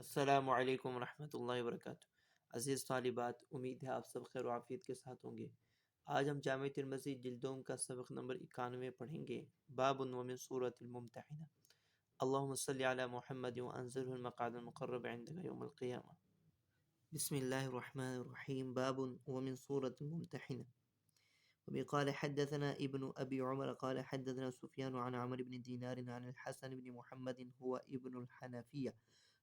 السلام علیکم ورحمۃ اللہ وبرکاتہ۔ عزیز طالبات، امید ہے آپ سب خیر و عافیت کے ساتھ ہوں گے۔ آج ہم جامع ترمذی جلدوم کا سبق نمبر 91 پڑھیں گے۔ باب ومن سورۃ الممتحنہ۔ اللہم صلی علی محمد وانزلہ المقعد المقرب عندک یوم القیامہ۔ بسم اللہ الرحمن الرحیم۔ باب ومن سورۃ الممتحنہ۔ وبه قال حدثنا ابن ابي عمر قال حدثنا سفيان عن عمرو بن دينار عن الحسن بن محمد هو ابن الحنفية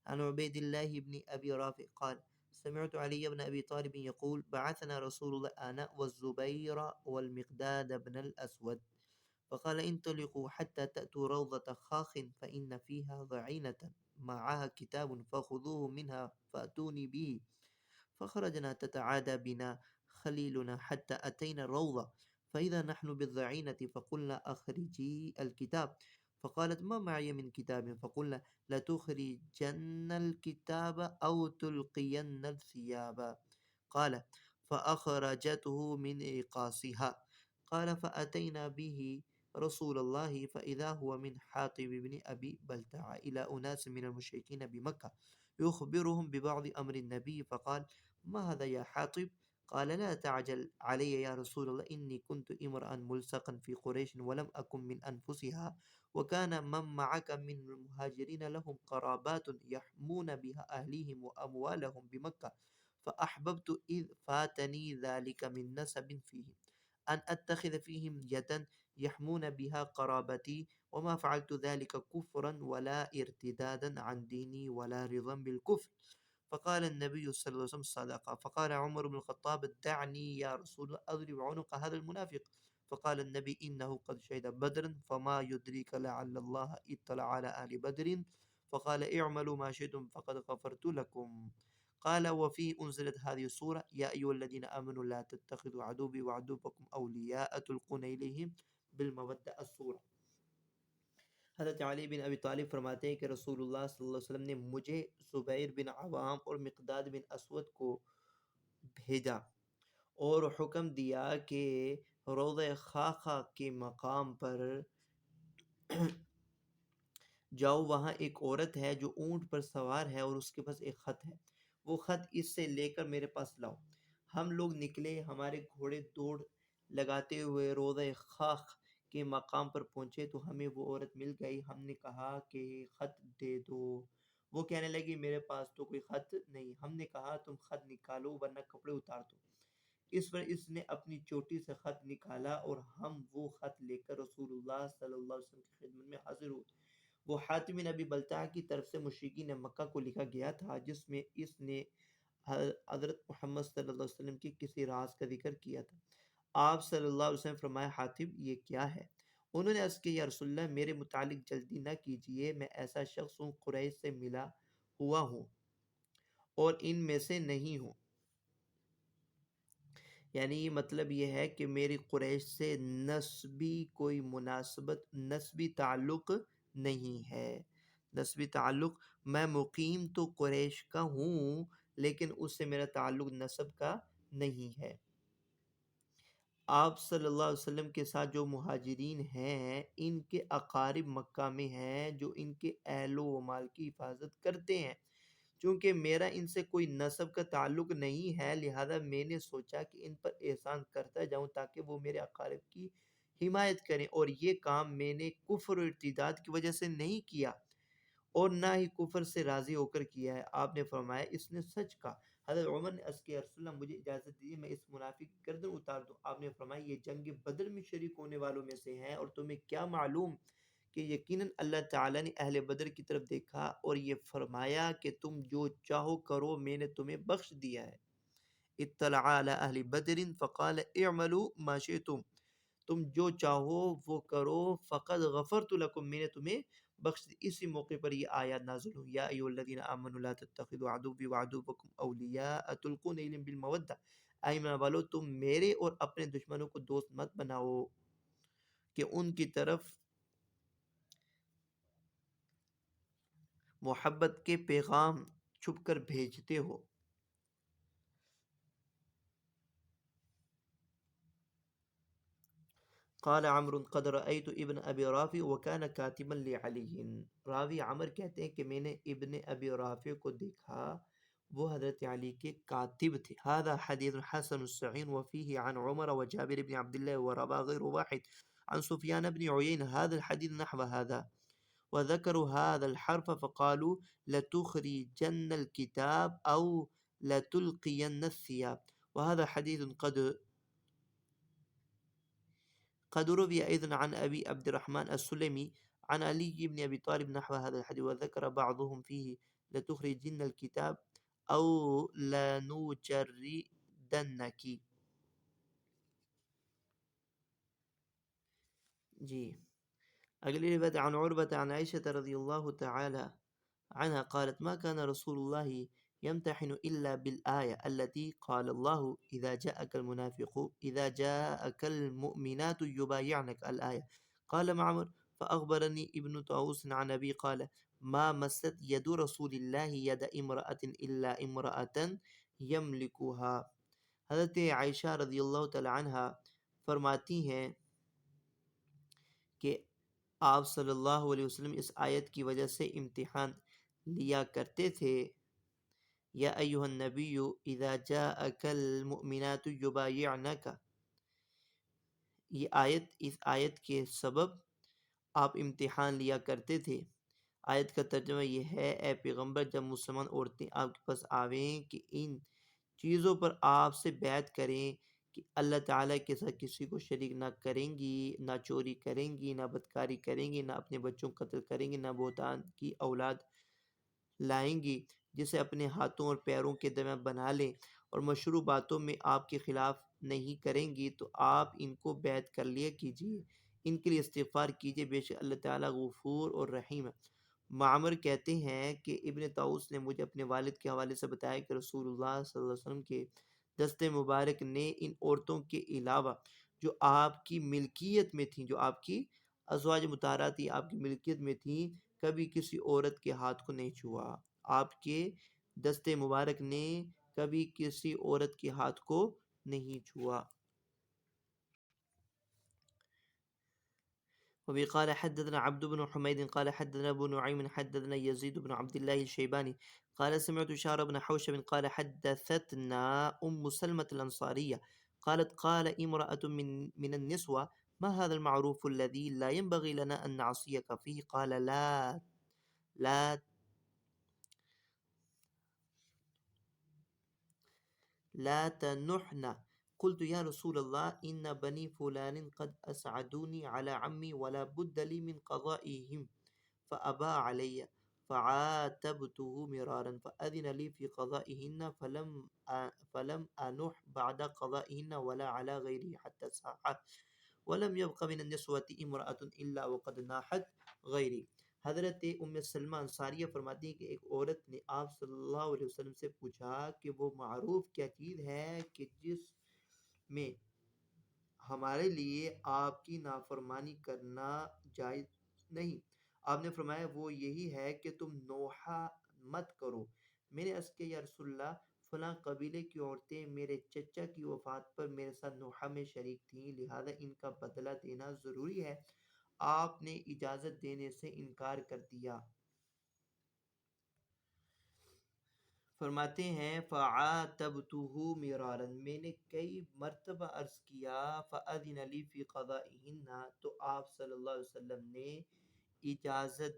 عن عبيد الله بن ابي رافع قال سمعت علي بن ابي طالب يقول بعثنا رسول الله انا والزبير والمقداد بن الاسود فقال انطلقوا حتى تأتوا روضة خاخ فإن فيها ضعينة معها كتاب فخذوه منها فأتوني به. فخرجنا تتعادى بنا خليلنا حتى أتينا الروضة فإذا نحن بالضعينة فقلنا أخرجي الكتاب فقالت ما معي من كتاب فقلنا لتخرجن الكتاب أو تلقين الثياب قال فأخرجته من إقاصها قال فأتينا به رسول الله فإذا هو من حاطب بن أبي بلتع إلى أناس من المشركين بمكة يخبرهم ببعض أمر النبي فقال ما هذا يا حاطب قال لا تعجل علي يا رسول الله إني كنت امرأ ملصقا في قريش ولم أكن من أنفسها وكان من معك من المهاجرين لهم قرابات يحمون بها أهليهم وأموالهم بمكة فأحببت إذ فاتني ذلك من نسب فيهم أن أتخذ فيهم يدا يحمون بها قرابتي وما فعلت ذلك كفرا ولا ارتدادا عن ديني ولا رضا بالكفر فقال النبي صلى الله عليه وسلم صدق فقال عمر بن الخطاب دعني يا رسول الله أضرب عنق هذا المنافق فقال النبي إنه قد شهد بدرا فما يدريك لعل الله اطلع على أهل بدر فقال اعملوا ما شئتم فقد غفرت لكم قال وفي أنزلت هذه السورة يا أيها الذين آمنوا لا تتخذوا عدوي وعدوكم أولياء تلقون إليهم بالمودة السورة۔ حضرت علی بن ابی طالب فرماتے ہیں کہ رسول اللہ صلی اللہ علیہ وسلم نے مجھے زبیر بن عوام اور مقداد بن اسود کو بھیجا اور حکم دیا کہ روضہ خاخہ کے مقام پر جاؤ، وہاں ایک عورت ہے جو اونٹ پر سوار ہے اور اس کے پاس ایک خط ہے، وہ خط اس سے لے کر میرے پاس لاؤ۔ ہم لوگ نکلے، ہمارے گھوڑے دوڑ لگاتے ہوئے روضہ خاخ کے مقام پر پہنچے تو ہمیں وہ عورت مل گئی۔ ہم نے کہا کہ خط دے دو، وہ کہنے لگی میرے پاس تو کوئی خط نہیں۔ ہم نے کہا تم خط نکالو ورنہ کپڑے اتار دو۔ اس پر اس نے اپنی چوٹی سے خط نکالا اور ہم وہ خط لے کر رسول اللہ صلی اللہ علیہ وسلم کی خدمت میں حاضر ہوئے۔ وہ حاتم بن ابی بلتع کی طرف سے مشرکین مکہ کو لکھا گیا تھا جس میں اس نے حضرت محمد صلی اللہ علیہ وسلم کی کسی راز کا ذکر کیا تھا۔ آپ صلی اللہ علیہ وسلم فرمایا حاتم یہ کیا ہے؟ انہوں نے عرض کیا یا رسول اللہ میرے متعلق جلدی نہ کیجئے، میں ایسا شخص ہوں قریش سے ملا ہوا ہوں اور ان میں سے نہیں ہوں، یعنی مطلب یہ ہے کہ میری قریش سے نسبی کوئی مناسبت، نسبی تعلق نہیں ہے۔ نسبی تعلق، میں مقیم تو قریش کا ہوں لیکن اس سے میرا تعلق نسب کا نہیں ہے۔ آپ صلی اللہ علیہ وسلم کے ساتھ جو مہاجرین ہیں ان کے اقارب مکہ میں ہیں جو ان کے اہل و مال کی حفاظت کرتے ہیں۔ چونکہ میرا ان سے کوئی نسب کا تعلق نہیں ہے لہذا میں نے سوچا کہ ان پر احسان کرتا جاؤں تاکہ وہ میرے اقارب کی حمایت کریں، اور یہ کام میں نے کفر و ارتداد کی وجہ سے نہیں کیا اور نہ ہی کفر سے راضی ہو کر کیا ہے۔ آپ نے فرمایا اس نے سچ کہا۔ حضرت عمر نے عرض کیا رسول اللہ مجھے اجازت دیجیے میں اس منافق کی گردن اتار دوں۔ آپ نے فرمایا یہ جنگ بدر میں شریک ہونے والوں میں سے ہیں اور تمہیں کیا معلوم کہ یقیناً اللہ تعالیٰ نے اہل بدر کی طرف دیکھا اور یہ فرمایا کہ تم جو چاہو کرو میں نے تمہیں بخش دیا ہے۔ اطلع علی اہل بدر فقال اعملوا ما شئتم، تم جو چاہو وہ کرو، فقد غفرت لکم، میں نے تمہیں بخش دی۔ اسی موقع پر یہ آیات نازل ہوئی یا ایھا الذین آمنوا لا تتخذوا عدوی وعدوکم اولیاء تلقون الیہم بالمودۃ، اے ایمان والو تم میرے اور اپنے دشمنوں کو دوست مت بناؤ کہ ان کی طرف محبت کے پیغام چھپ کر بھیجتے ہو۔ قال عمرو قد رأيت ابن ابی رافع وكان كاتبا لعلی. راوی عمر کہتے ہیں کہ میں نے ابن ابی رافع کو دیکھا، وہ حضرت علی کے کاتب تھے. هذا حدیث حسن صحیح وفيه عن عمر وجابر بن عبد الله وربا غير واحد عن سفيان بن عيينة هذا الحديث نحو هذا وذكروا هذا الحرف فقالوا لتخرجن الكتاب أو لتلقين الثياب. وهذا حديث قد روي أيضا عن أبي عبد الرحمن السلمي عن علي بن أبي طالب نحو هذا الحديث وذكر بعضهم فيه لتخرجن الكتاب أو لنجردنك. جی اگلی روایت عن عربة عن عائشة رضی اللہ تعالی عنها قالت ما كان رسول الله يمتحن إلا بالآية التي قال الله إذا جاءك المؤمنات يبايعنك الآية. قال معمر فأخبرني ابن طاووس عن أبي قال ما مست يد رسول الله يد امرأة إلا امرأة يملكها. حضرت عائشہ رضی اللہ تعالی عنہ فرماتی ہیں کہ آپ صلی اللہ علیہ وسلم اس آیت کی وجہ سے امتحان لیا کرتے تھے. یا ایھا النبی اذا جاءک المؤمنات یبایعنک، یہ اس آیت کے سبب آپ امتحان لیا کرتے تھے. آیت کا ترجمہ یہ ہے اے پیغمبر جب مسلمان عورتیں آپ کے پاس آویں کہ ان چیزوں پر آپ سے بیعت کریں کہ اللہ تعالیٰ کے ساتھ کسی کو شریک نہ کریں گی، نہ چوری کریں گی، نہ بدکاری کریں گی، نہ اپنے بچوں کو قتل کریں گی، نہ بہتان کی اولاد لائیں گی جسے اپنے ہاتھوں اور پیروں کے درمیان بنا لیں، اور مشروع باتوں میں آپ کے خلاف نہیں کریں گی، تو آپ ان کو بیعت کر لیا کیجیے، ان کے لیے استغفار کیجیے، بے شک اللہ تعالیٰ غفور اور رحیم ہے. معمر کہتے ہیں کہ ابن طاووس نے مجھے اپنے والد کے حوالے سے بتایا کہ رسول اللہ صلی اللہ علیہ وسلم کے دست مبارک نے ان عورتوں کے علاوہ جو آپ کی ملکیت میں تھیں، جو آپ کی ازواج مطہرات تھی، آپ کی ملکیت میں تھیں، کبھی کسی عورت کے ہاتھ کو نہیں چھوا. آپ کے دست مبارک نے کبھی کسی عورت کے ہاتھ کو نہیں چھوا. وبه قال حدثنا عبد بن حميد قال حدثنا ابو نعيم حدثنا يزيد بن عبد الله الشيباني قال سمعت شعر بن حوشب قال حدثتنا سلمة الأنصارية قالت قال امرأة من النسوة ما هذا المعروف الذي لا ينبغي لنا أن نعصيك فيه؟ قال لا لا تنحن. قلت يا رسول الله إن بني فلان قد أسعدوني على عمي ولا بد لي من قضائهم فأبى علي فعاتبته مرارا فأذن لي في قضائهن فلم أنح بعد قضائهن ولا على غيره حتى ساحت ولم يبق من النسوة امرأة إلا وقد ناحت غيري. حضرت ام سلمہ انصاریہ فرماتی ہیں کہ ایک عورت نے آپ صلی اللہ علیہ وسلم سے پوچھا کہ وہ معروف کیا چیز ہے کہ جس میں ہمارے لیے آپ کی نافرمانی کرنا جائز نہیں. آپ نے فرمایا وہ یہی ہے کہ تم نوحہ مت کرو. میں نے عرض کیا یا رسول اللہ فلاں قبیلے کی عورتیں میرے چچا کی وفات پر میرے ساتھ نوحہ میں شریک تھیں، لہذا ان کا بدلہ دینا ضروری ہے. آپ نے اجازت دینے سے انکار کر دیا. فرماتے ہیں فعاتبتہ مرارا، میں نے کئی مرتبہ عرض کیا فأذن لی فی قضائہن، تو آپ صلی اللہ علیہ وسلم نے اجازت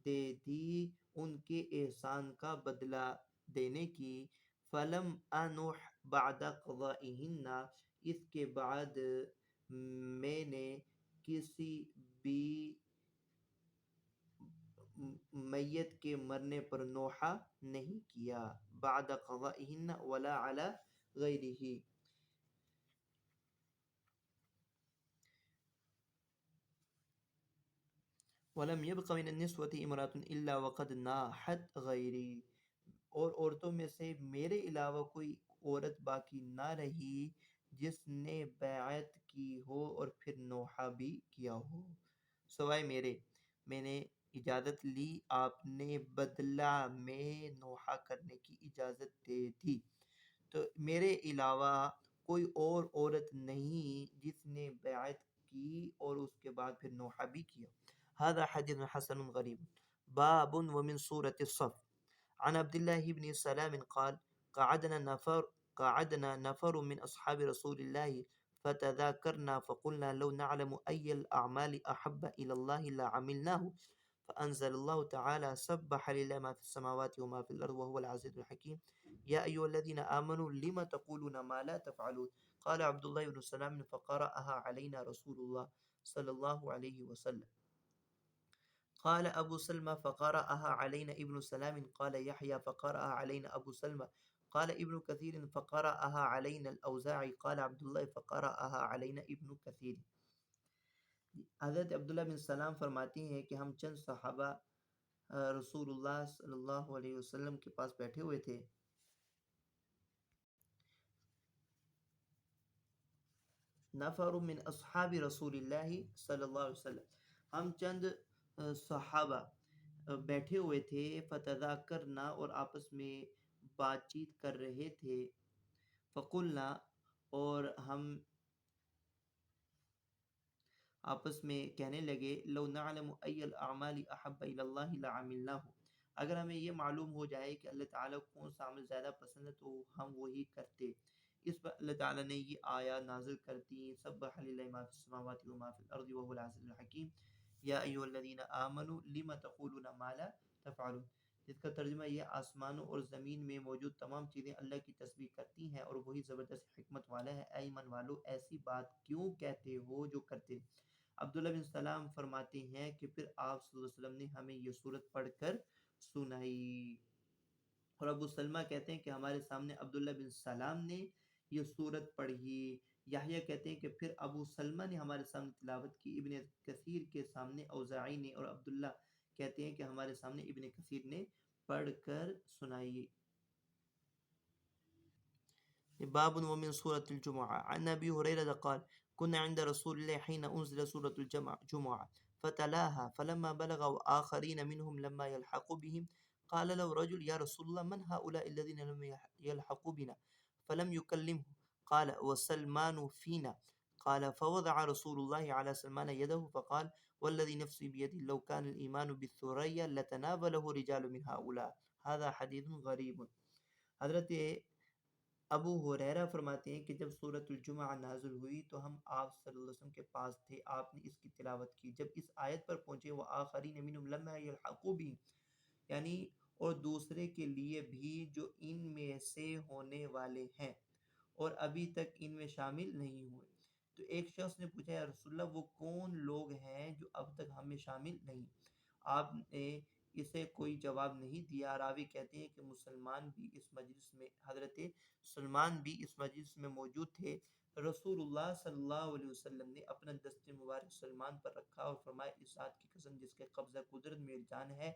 دے دی ان کے احسان کا بدلہ دینے کی. فلم انح بعد قضائہن، اس کے بعد میں نے کسی بھی میت کے مرنے پر نوحہ نہیں کیا. بعد قضائہن ولا علی غیرہ. ولم يبق من النسوة امرأة الا وقد ناحت غیری، اور عورتوں میں سے میرے علاوہ کوئی عورت باقی نہ رہی جس نے بیعت کی ہو اور پھر نوحہ بھی کیا ہو سوائے میرے. میں نے اجازت لی، آپ نے بدلہ میں نوحہ کرنے کی اجازت دے دی، تو میرے علاوہ کوئی اور عورت نہیں جس نے بیعت کی اور اس کے بعد پھر نوحہ بھی کیا۔ هذا حدیث حسن غریب۔ باب ومن سورة الصف عن عبد الله بن سلام قال قعدنا نفر من أصحاب رسول الله فتذاكرنا فقلنا لو نعلم أي الأعمال أحب إلى الله لعملناه فأنزل الله تعالى سبح لله ما في السماوات وما في الأرض وهو العزيز الحكيم يا أيها الذين آمنوا لما تقولون ما لا تفعلون قال عبد الله بن سلام فقرأها علينا رسول الله صلى الله عليه وسلم قال أبو سلمة فقرأها علينا ابن سلام قال يحيى فقرأها علينا أبو سلمة قال ابن كثير فقرأها علينا الأوزاعي قال عبد الله فقرأها علينا ابن كثير۔ حضرت عبداللہ بن سلام فرماتی ہیں کہ ہم چند صحابہ رسول اللہ صلی اللہ علیہ وسلم کے پاس بیٹھے ہوئے تھے، نفر من اصحاب رسول اللہ صلی اللہ علیہ وسلم، ہم چند صحابہ بیٹھے ہوئے تھے، فتذاکرنا اور آپس میں بات چیت کر رہے تھے، فقلنا اور ہم آپس میں کہنے لگے لو نعلم ای الاعمال احب الی اللہ لعملناه، اگر ہمیں یہ معلوم ہو جائے کہ اللہ تعالیٰ کون سا عمل زیادہ پسند ہے تو ہم وہی کرتے۔ اس پر اللہ تعالیٰ نے یہ آیات نازل کر دی، سبح للہ ما فی السماوات وما فی الارض وهو العزیز الحکیم یا ایھا الذین آمنوا لم تقولون ما لا تفعلون، جس کا ترجمہ یہ آسمانوں اور زمین میں موجود تمام چیزیں اللہ کی تسبیح کرتی ہیں اور وہی زبردست حکمت والا ہے، اے ایمان والو ایسی بات کیوں کہتے ہو جو کرتے۔ عبداللہ بن سلام فرماتے ہیں کہ پھر آپ صلی اللہ علیہ وسلم نے ہمیں یہ صورت پڑھ کر سنائی، اور ابو سلمہ کہتے ہیں کہ ہمارے سامنے عبداللہ بن سلام نے یہ صورت پڑھی۔ یحییٰ کہتے ہیں کہ پھر ابو سلمہ نے ہمارے سامنے تلاوت کی، ابن کثیر کے سامنے اوزاعی نے، اور عبداللہ کہتے ہیں کہ ہمارے سامنے ابن کثیر نے پڑھ کر سنائی۔ باب ومن سورة الجمعة عن أبي هريرة قال كنا عند رسول الله حين أنزل سورة الجمعة فتلاها فلما بلغ آخرين منهم لما يلحق بهم قال له رجل يا رسول الله من هؤلاء الذين لم يلحقوا بنا فلم يكلمه قال وسلمان فينا قال فوضع رسول الله على سلمان يده فقال والذي نفسي بيده لو كان الإيمان بالثريا لتناوله رجال من هؤلاء هذا حديث غريب۔ حضرت ابو ہریرہ فرماتے ہیں کہ جب سورۃ الجمعہ نازل ہوئی تو ہم آپ صلی اللہ علیہ وسلم کے پاس تھے، آپ نے اس کی تلاوت کی، جب اس آیت پر پہنچے وہ آخرین منہم لما یلحقوا بہم، یعنی اور دوسرے کے لیے بھی جو ان میں سے ہونے والے ہیں اور ابھی تک ان میں شامل نہیں ہوئے، تو ایک شخص نے پوچھا یا رسول اللہ وہ کون لوگ ہیں جو اب تک ہم میں شامل نہیں؟ آپ نے اسے کوئی جواب نہیں دیا۔ راوی کہتے ہیں کہ مسلمان بھی اس مجلس میں حضرت سلمان بھی اس مجلس میں موجود تھے۔ رسول اللہ صلی اللہ علیہ وسلم نے اپنا دست مبارک سلمان پر رکھا اور فرمایا اس ذات کی قسم جس کے قبضہ قدرت میں جان ہے،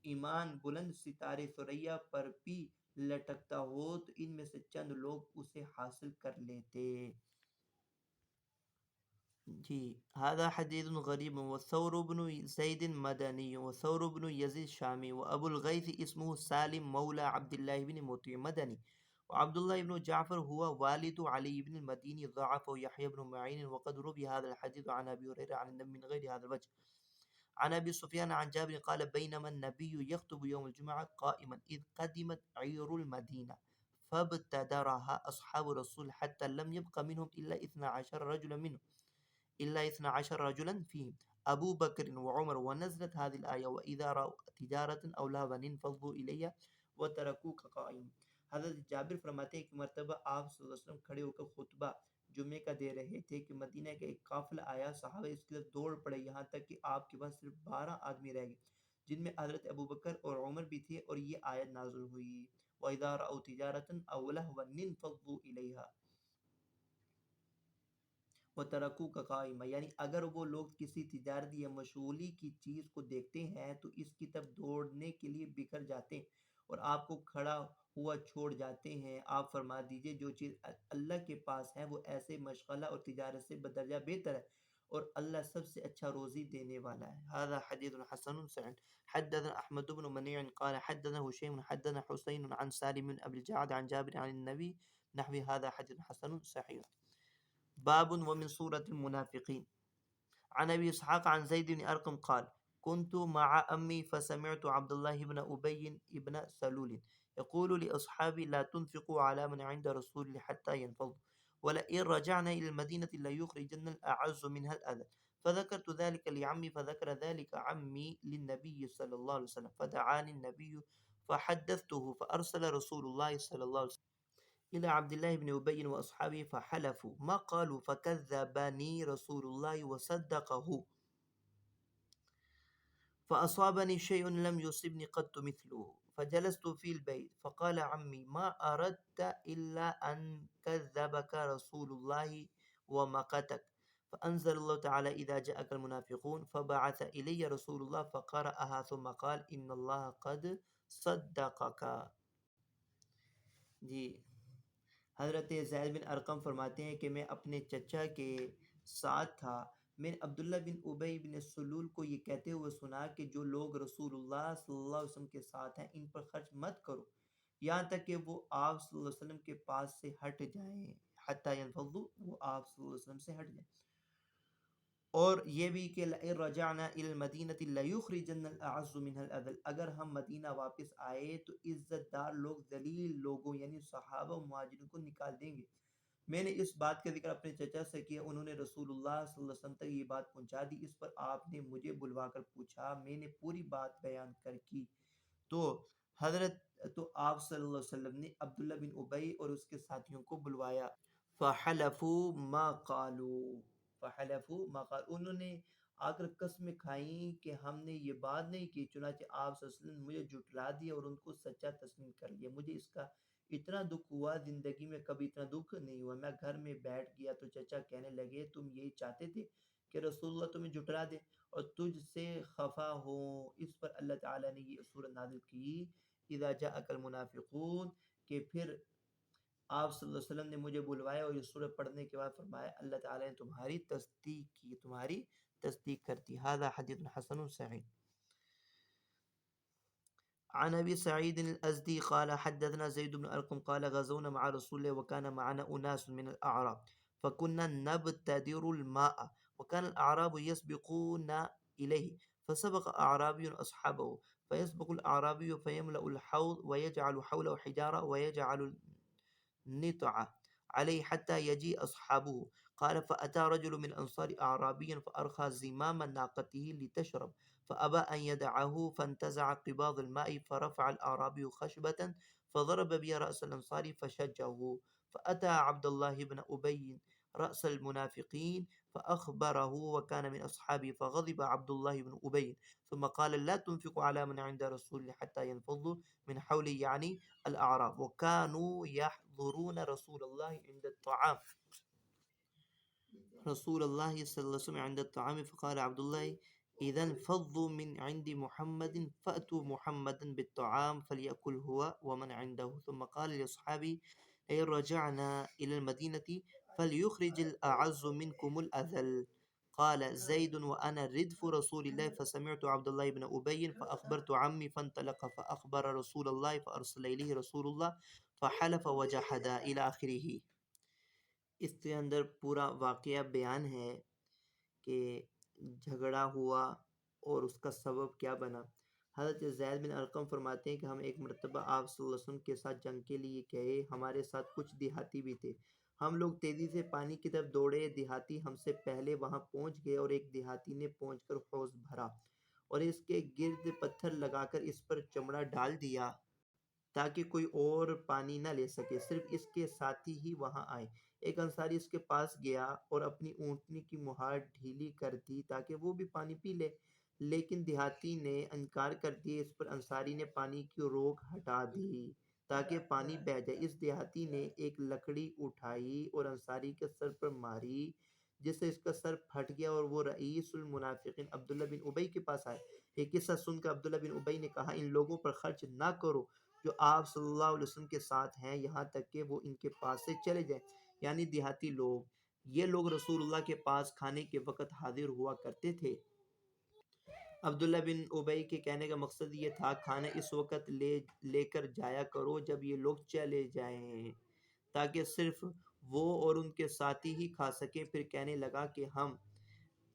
ایمان بلند ستارے ثریا پر بھی لٹکتا ہو تو ان میں سے چند لوگ اسے حاصل کر لیتے۔ جی هذا حديث غريب وثور بن زيد مدني وثور بن يزيد شامي وأبو الغيث اسمه سالم مولى عبد الله بن مطيع مدني وعبد الله بن جعفر هو والد علي بن المديني ضعفه يحيى بن معين وقد روي هذا الحديث عن أبي هريرة عن النبي من غير هذا الوجه عن أبي سفيان عن جابر قال بينما النبي يخطب يوم الجمعة قائما إذ قدمت عير المدينة فابتدرها أصحاب الرسول حتى لم يبق منهم إلا 12 رجلا منهم إلا 12 رجلا فيهم أبو بكر وعمر ونزلت هذه الآية وإذا رأوا تجارة أو لهوا انفضوا إليها وتركوك قائما۔ حضرت جابر فرماتے ہیں کہ مرتبہ آپ صلی اللہ علیہ وسلم کھڑے ہو کر خطبہ جمعے کا دے رہے تھے کہ مدینہ کا ایک قافلہ آیا، صحابہ اس کی طرف دوڑ پڑے یہاں تک کہ آپ کے پاس صرف 12 آدمی رہ گئے جن میں حضرت ابو بکر اور عمر بھی تھے، اور یہ آیت نازل ہوئی وَإِذَا رَأَوْا تِجَارَةً أَوْ لَهْوًا انفضوا إِلَيْهَا وَتَرَكُوكَ قَائِمًا، یعنی اگر وہ لوگ کسی تجارتی یا مشغولی کی چیز کو دیکھتے ہیں تو اس کی طرف دوڑنے کے لیے بکھر جاتے ہیں اور آپ کو کھڑا ہوا چھوڑ جاتے ہیں۔ آپ فرما دیجئے جو چیز اللہ کے پاس ہے وہ ایسے مشغلہ اور تجارت سے بدرجہ بہتر ہے، اور اللہ سب سے اچھا روزی دینے والا ہے. هذا حديث حسن صحيح. حدثنا احمد بن منيع قال حدثنا هشيم حدثنا حسين عن سالم بن ابي الجعد عن جابر عن النبي نحو هذا حديث حسن صحيح. باب ومن سورة المنافقين. عن ابي اسحاق عن زيد بن ارقم قال كنت مع امي فسمعت عبد الله بن ابي بن سلول يقول لاصحابي لا تنفقوا على من عند رسول الله حتى ينفضوا ولئن رجعنا الى المدينه ليخرجن الاعز منها الاذل. فذكرت ذلك لعمي فذكر ذلك عمي للنبي صلى الله عليه وسلم فدعاني النبي فحدثته فارسل رسول الله صلى الله عليه وسلم إلى عبد الله بن أبي وأصحابه فحلفوا ما قالوا فكذبني رسول الله وصدقه فأصابني شيء لم يصبني قط مثله فجلست في البيت فقال عمي ما أردت إلا أن كذبك رسول الله ومقتك فأنزل الله تعالى إذا جاءك المنافقون فبعث إلي رسول الله فقرأها ثم قال إن الله قد صدقك. جی حضرت زید بن ارقم فرماتے ہیں کہ میں اپنے چچا کے ساتھ تھا. میں نے عبداللہ بن ابی بن سلول کو یہ کہتے ہوئے سنا کہ جو لوگ رسول اللہ صلی اللہ علیہ وسلم کے ساتھ ہیں ان پر خرچ مت کرو یہاں تک کہ وہ آپ صلی اللہ علیہ وسلم کے پاس سے ہٹ جائیں. حتی ينفضوا، وہ آپ صلی اللہ علیہ وسلم سے ہٹ جائیں. اور یہ بھی کہ لئن رجعنا الى المدینة لیخرجن الاعز منها الاذل، اگر ہم مدینہ واپس آئے تو عزت دار لوگ ذلیل لوگوں یعنی صحابہ و مہاجرین کو نکال دیں گے. میں نے اس بات کا ذکر اپنے چچا سے کیا، انہوں نے رسول اللہ صلی اللہ علیہ وسلم تک یہ بات پہنچا دی. اس پر آپ نے مجھے بلوا کر پوچھا، میں نے پوری بات بیان کر کی تو آپ صلی اللہ علیہ وسلم نے عبداللہ بن ابی اور اس کے ساتھیوں کو بلوایا. فحلفوا ما قالوا انہوں نے آ کر قسمیں کھائیں کہ ہم نے یہ بات نہیں کی. چنانچہ آپ صلی اللہ علیہ وسلم نے مجھے جھٹلا دیا اور ان کو سچا تسلیم کر لیا. مجھے اس کا اتنا دکھ ہوا، زندگی میں کبھی اتنا دکھ نہیں ہوا. میں گھر میں بیٹھ گیا تو چچا کہنے لگے تم یہی چاہتے تھے کہ رسول اللہ تمہیں جھٹلا دے اور تجھ سے خفا ہو. اس پر اللہ تعالیٰ نے یہ سورۃ نازل کی اذا جاءک المنافقون کہ پھر آپ صلی اللہ علیہ وسلم نے مجھے بلوایا اور یہ سورہ پڑھنے کے بعد فرمایا اللہ تعالیٰ نے تمہاری تصدیق کر دی. هذا حدیث حسن صحیح. عن ابي سعيد الازدي قال حدثنا زيد بن ارقم قال غزونا مع رسول الله وكان معنا اناس من الاعراب فكنا نبتدر الماء وكان الاعراب يسبقون اليه فسبق اعرابي اصحابه فيسبق الاعرابي فيملا الحوض ويجعل حوله حجاره ويجعل نطع عليه حتى يجيء أصحابه. قال فأتى رجل من أنصار أعرابيا فأرخى زمام ناقته لتشرب فأبى أن يدعه فانتزع قباض الماء فرفع الأعرابي خشبة فضرب بها رأس الأنصار فشجه. فأتى عبد الله بن أبي رأس المنافقين فأخبره وكان من أصحابه فغضب عبد الله بن أبي ثم قال لا تنفق على من عند رسول حتى ينفضوا من حوله يعني الأعراب وكانوا يحضرون رسول الله عند الطعام رسول الله صلى الله عليه وسلم عند الطعام فقال عبد الله إذا انفضوا من عند محمد فأتوا محمدا بالطعام فليأكل هو ومن عنده. ثم قال لأصحابه إن رجعنا إلى المدينة فليخرج الأعز منكم الأذل. قال زيد وأنا ردف رسول الله فسمعت عبد الله بن أبي فأخبرت عمي فانطلق فأخبر رسول الله فأرسل إليه رسول الله فحلف وجحد إلى آخره. اس کے اندر پورا واقعہ بیان ہے کہ جھگڑا ہوا اور اس کا سبب کیا بنا. حضرت زید بن ارقم فرماتے ہیں کہ ہم ایک مرتبہ آپ صلی اللہ علیہ وسلم کے ساتھ جنگ کے لیے گئے. ہمارے ساتھ کچھ دیہاتی بھی تھے. ہم لوگ تیزی سے پانی کی طرف دوڑے. دیہاتی ہم سے پہلے وہاں پہنچ گئے اور ایک دیہاتی نے پہنچ کر حوض بھرا اور اس کے گرد پتھر لگا کر اس پر چمڑا ڈال دیا تاکہ کوئی اور پانی نہ لے سکے، صرف اس کے ساتھی ہی وہاں آئے. ایک انصاری اس کے پاس گیا اور اپنی اونٹنی کی مہار ڈھیلی کر دی تاکہ وہ بھی پانی پی لے، لیکن دیہاتی نے انکار کر دیا. اس پر انصاری نے پانی کی روک ہٹا دی تاکہ پانی بہہ جائے. اس دیہاتی نے ایک لکڑی اٹھائی اور انصاری کے سر پر ماری جس سے اس کا سر پھٹ گیا اور وہ رئیس المنافقین عبداللہ بن ابی کے پاس آئے. یہ قصہ سن کر عبداللہ بن ابی نے کہا ان لوگوں پر خرچ نہ کرو جو آپ صلی اللہ علیہ وسلم کے ساتھ ہیں یہاں تک کہ وہ ان کے پاس سے چلے جائیں، یعنی دیہاتی لوگ. یہ لوگ رسول اللہ کے پاس کھانے کے وقت حاضر ہوا کرتے تھے۔ عبداللہ بن ابی کے کہنے کا مقصد یہ تھا کھانا اس وقت لے کر جایا کرو جب یہ لوگ چلے جائیں، تاکہ صرف وہ اور ان کے ساتھی ہی کھا سکیں۔ پھر کہنے لگا کہ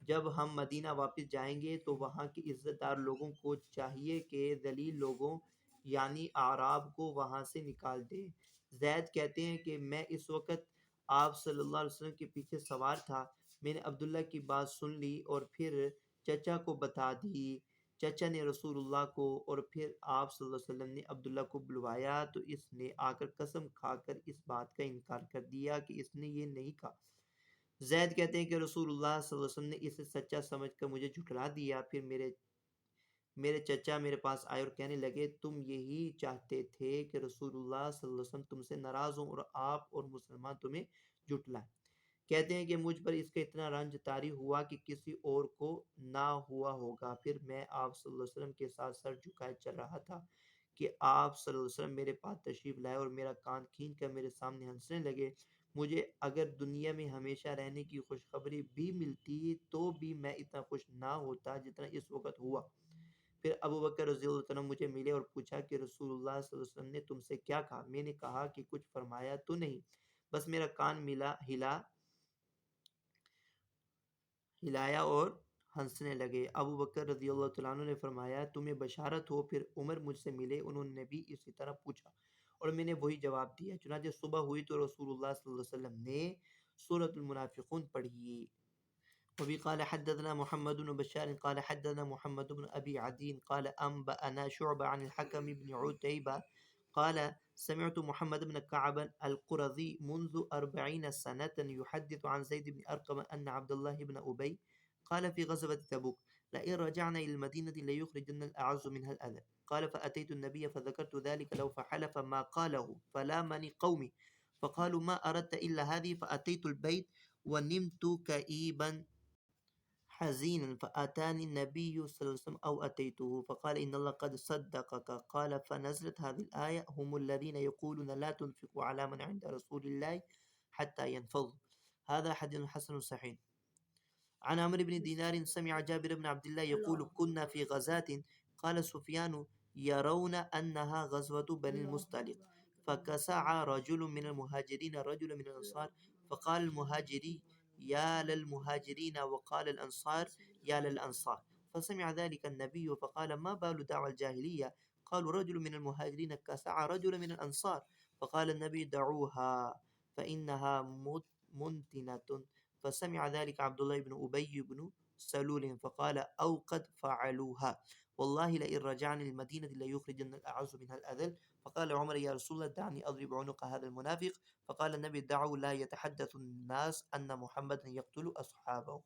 جب ہم مدینہ واپس جائیں گے تو وہاں کے عزت دار لوگوں کو چاہیے کہ ذلیل لوگوں یعنی اعراب کو وہاں سے نکال دے۔ زید کہتے ہیں کہ میں اس وقت آپ صلی اللہ علیہ وسلم کے پیچھے سوار تھا، میں نے عبداللہ کی بات سن لی اور پھر چچا کو بتا دی۔ چچا نے رسول اللہ کو اور پھر آپ صلی اللہ علیہ وسلم نے عبداللہ کو بلوایا تو اس نے آ کر قسم کھا کر اس بات کا انکار کر دیا کہ اس نے یہ نہیں کہا۔ زید کہتے ہیں کہ رسول اللہ صلی اللہ علیہ وسلم نے اسے سچا سمجھ کر مجھے جھٹلا دیا۔ پھر میرے چچا میرے پاس آئے اور کہنے لگے تم یہی چاہتے تھے کہ رسول اللہ صلی اللہ علیہ وسلم تم سے ناراض ہوں اور آپ اور مسلمان تمہیں جھٹلائیں۔ کہتے ہیں کہ مجھ پر اس کا اتنا رنج طاری ہوا کہ کسی اور کو نہ ہوا ہوگا۔ پھر میں آپ صلی اللہ علیہ وسلم کے ساتھ سر جھکائے چل رہا تھا کہ آپ صلی اللہ علیہ وسلم میرے پاس تشریف لائے اور میرا کان کھینچ کر میرے سامنے ہنسنے لگے۔ مجھے اگر دنیا میں ہمیشہ رہنے کی خوشخبری بھی ملتی تو بھی میں اتنا خوش نہ ہوتا جتنا اس وقت ہوا۔ پھر ابو بکر رضی اللہ عنہ مجھے ملے اور پوچھا کہ رسول اللہ صلی اللہ علیہ وسلم نے تم سے کیا کہا؟ میں نے کہا کہ کچھ فرمایا تو نہیں، بس میرا کان ہلایا اور ہنسنے لگے۔ ابو بکر رضی اللہ تعالیٰ عنہ نے فرمایا تمہیں بشارت ہو۔ پھر عمر مجھ سے ملے، انہوں نے بھی اسی طرح پوچھا اور میں نے وہی جواب دیا۔ چنانچہ صبح ہوئی تو رسول اللہ صلی اللہ علیہ وسلم نے سورۃ المنافقون پڑھی۔ وبه قال حدثنا محمد بن بشار قال حدثنا محمد بن أبي عدي قال أنبأنا شعبة عن الحكم بن عتيبة قال سمعت محمد بن كعب القرظي منذ 40 سنة يحدث عن زيد بن أرقم أن عبد الله بن أبي قال في غزوة تبوك لئن رجعنا إلى المدينة ليخرجن الأعز منها الأذل. قال فأتيت النبي فذكرت ذلك له فحلف ما قاله فلامني قومي فقالوا ما أردت إلا هذه. فأتيت البيت ونمت كئيبا حزينا فأتاني النبي صلى الله عليه وسلم أو أتيته فقال إن الله قد صدقك. قال فنزلت هذه الآية هم الذين يقولون لا تنفقوا على من عند رسول الله حتى ينفضوا. هذا حديث حسن صحيح. عن عمرو بن دينار سمع جابر بن عبد الله يقول كنا في غزاة قال سفيان يرون أنها غزوة بني المصطلق فكسع رجل من المهاجرين رجل من الأنصار فقال المهاجري يا للمهاجرين وقال الأنصار يا للأنصار. فسمع ذلك النبي فقال ما بال دعوى الجاهلية؟ قالوا رجل من المهاجرين كسع رجل من الأنصار. فقال النبي دعوها فإنها منتنة. فسمع ذلك عبد الله بن أبي بن سلول فقال أو قد فعلوها والله لئن رجعنا للمدينة ليخرجن الأعز منها الأذل. فقال عمر يا رسول الله دعني أضرب عنق هذا المنافق. فقال النبي دعوا لا يتحدث الناس أن محمدا يقتل أصحابه.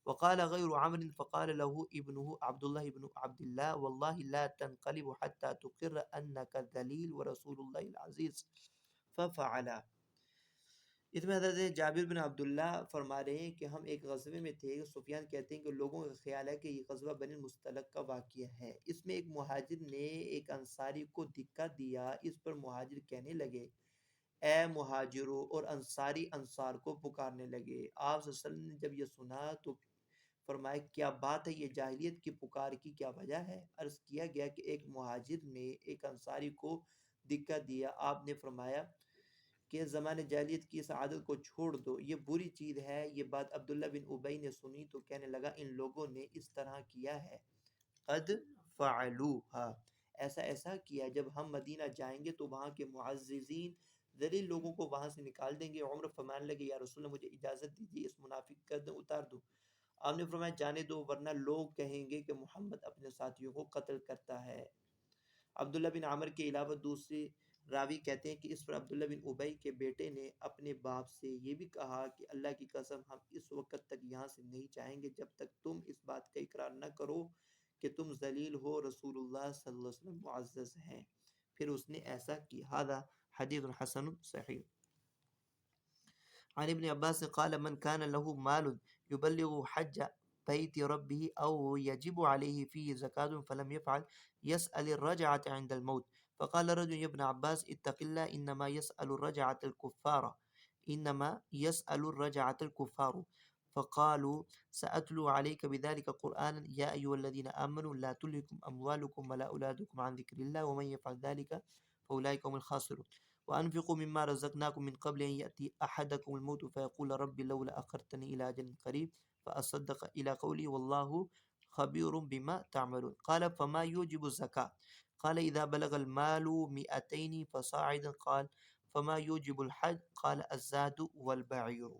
وقال غير عمرو فقال له ابنه عبد الله بن عبد الله والله لا تنقلب حتى تقر أنك ذليل ورسول الله العزيز. ففعل. اس میں حضرت جابر بن عبداللہ فرما رہے ہیں کہ ہم ایک غزوے میں تھے۔ سفیان کہتے ہیں کہ لوگوں کا خیال ہے کہ یہ غزوہ بنی المصطلق کا واقعہ ہے۔ اس میں ایک مہاجر نے ایک انصاری کو دھکا دیا۔ اس پر مہاجر کہنے لگے اے مہاجرو، اور انصاری انصار کو پکارنے لگے۔ آپ صلی اللہ علیہ وسلم نے جب یہ سنا تو فرمایا کیا بات ہے، یہ جاہلیت کی پکار کی کیا وجہ ہے؟ عرض کیا گیا کہ ایک مہاجر نے ایک انصاری کو دھکا دیا۔ آپ نے فرمایا کہ زمانے جاہلیت کی اس عادت کو چھوڑ دو، یہ بری چیز ہے۔ یہ بات عبداللہ بن ابی نے سنی تو کہنے لگا ان لوگوں نے اس طرح کیا ہے، قد فعلوها، ایسا کیا۔ جب ہم مدینہ جائیں گے تو وہاں کے معززین ذلیل لوگوں کو وہاں سے نکال دیں گے۔ عمر فرمانے لگے یا رسول اللہ مجھے اجازت دیجیے اس منافق کا گردن اتار دوں۔ آپ نے فرمایا جانے دو ورنہ لوگ کہیں گے کہ محمد اپنے ساتھیوں کو قتل کرتا ہے۔ عبداللہ بن عمر کے علاوہ دوسرے راوی کہتے ہیں کہ اس پر عبداللہ بن ابی کے بیٹے نے اپنے باپ سے یہ بھی کہا کہ اللہ کی قسم ہم اس وقت تک یہاں سے نہیں جائیں گے جب تک تم اس بات کا اقرار نہ کرو کہ تم ذلیل ہو، رسول اللہ صلی اللہ علیہ وسلم معزز ہیں۔ پھر اس نے ایسا کی۔ هذا حدیث حسن صحیح۔ عن ابن عباس قال من كان له مال يبلغ حج بيت ربه أو يجب عليه فيه زكاة فلم يفعل يسأل الرجعة عند الموت. فقال رجل يا ابن عباس اتق الله إنما يسأل الرجعة الكفار انما يسأل الرجعة الكفار فقالوا سأتلو عليك بذلك قرآنا يا أيها الذين آمنوا لا تلهكم أموالكم ولا أولادكم عن ذكر الله ومن يفعل ذلك فأولئك هم الخاسرون وأنفقوا مما رزقناكم من قبل أن يأتي أحدكم الموت فيقول رب لولا أخرتني إلى أجل قريب فأصدق إلى قولي والله خبير بما تعملون قال فما يوجب الزكاة قال إذا بلغ المال 200 فصاعدا قال فما يوجب الحج قال الزاد والبعیر.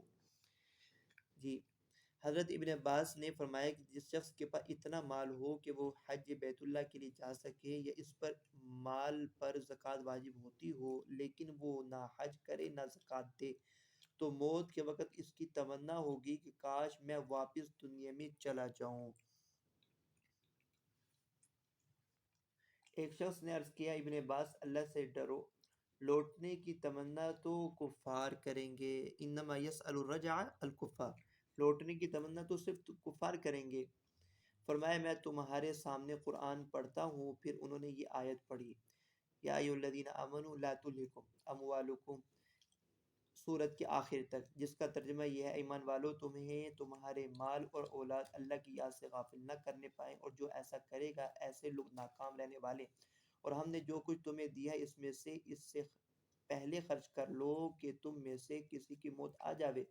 جی حضرت ابن عباس نے فرمایا کہ جس شخص کے پاس اتنا مال ہو کہ وہ حج بیت اللہ کے لیے جا سکے یا اس پر مال پر زکوٰۃ واجب ہوتی ہو لیکن وہ نہ حج کرے نہ زکوٰۃ دے تو موت کے وقت اس کی تمنا ہوگی کہ کاش میں واپس دنیا میں چلا جاؤں. ایک شخص نے عرض کیا ابن عباس اللہ سے ڈرو لوٹنے کی تمنا تو کفار کریں گے. انما یسأل الرجع الکفار لوٹنے کی تمنا تو صرف کفار کریں گے. فرمایا میں تمہارے سامنے قرآن پڑھتا ہوں. پھر انہوں نے یہ آیت پڑھی یا ایھا الذین آمنوا لا تلھکم اموالکم سورت کے آخر تک جس کا ترجمہ یہ ہے ایمان والو تمہیں تمہارے مال اور اولاد اللہ کی یاد سے غافل نہ کرنے پائیں اور جو ایسا کرے گا ایسے لوگ ناکام رہنے والے. اور ہم نے جو کچھ تمہیں دیا اس سے پہلے خرچ کر لو کہ تم میں سے کسی کی موت آ جاوے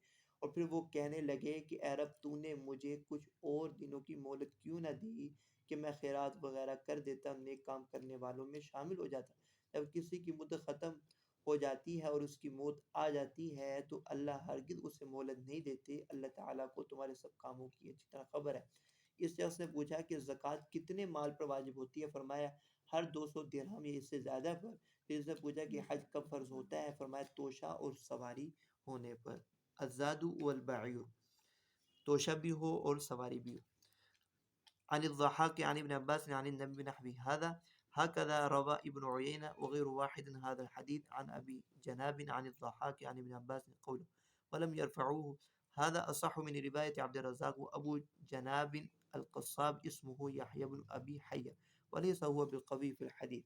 اور پھر وہ کہنے لگے کہ اے رب تو نے مجھے کچھ اور دنوں کی مہلت کیوں نہ دی کہ میں خیرات وغیرہ کر دیتا نیک کام کرنے والوں میں شامل ہو جاتا. جب کسی کی مدت ختم ہو جاتی ہے اور اس کی موت آ جاتی ہے تو اللہ ہرگز اسے مہلت نہیں دیتے. اللہ تعالیٰ کو تمہارے سب کاموں کی اچھی طرح خبر ہے. اس شخص نے پوچھا کہ زکوٰۃ کتنے مال پر واجب ہوتی ہے؟ فرمایا ہر 200 درہم یا اس سے زیادہ پر. پھر اس نے پوچھا کہ حج کب فرض ہوتا ہے؟ فرمایا توشہ اور سواری ہونے پر. الزاد والبعیر توشہ بھی ہو اور سواری بھی ہو. عن الضحاك عن ابن عباس عن النبي بنحو هذا هكذا روى ابن عيينة وغير واحد هذا الحديث عن أبي جناب عن الضحاك عن ابن عباس قوله ولم يرفعوه. هذا أصح من رواية عبد الرزاق. وأبو جناب القصاب اسمه يحيى بن أبي حية وليس هو بالقوي في الحديث.